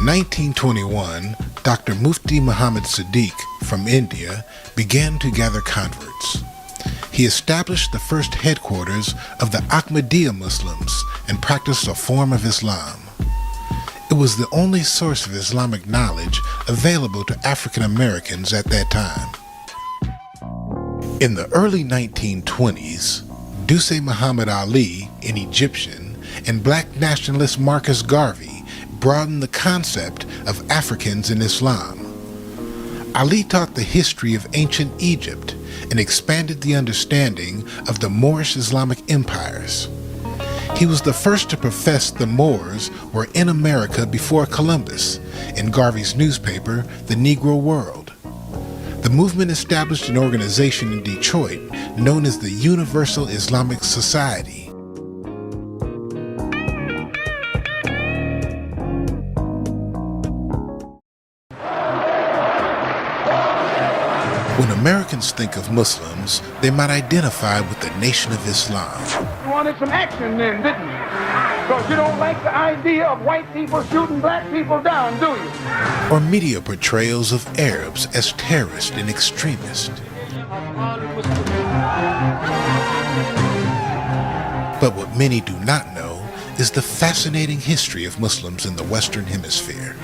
1921, Dr. Mufti Muhammad Sadiq from India began to gather converts. He established the first headquarters of the Ahmadiyya Muslims and practiced a form of Islam. It was the only source of Islamic knowledge available to African Americans at that time. In the early 1920s, Duse Muhammad Ali, an Egyptian, and black nationalist Marcus Garvey broadened the concept of Africans in Islam. Ali taught the history of ancient Egypt and expanded the understanding of the Moorish Islamic empires. He was the first to profess the Moors were in America before Columbus in Garvey's newspaper, The Negro World. The movement established an organization in Detroit known as the Universal Islamic Society. When Americans think of Muslims, they might identify with the Nation of Islam. You wanted some action then, didn't you? Because you don't like the idea of white people shooting black people down, do you? Or media portrayals of Arabs as terrorists and extremists. But what many do not know is the fascinating history of Muslims in the Western Hemisphere.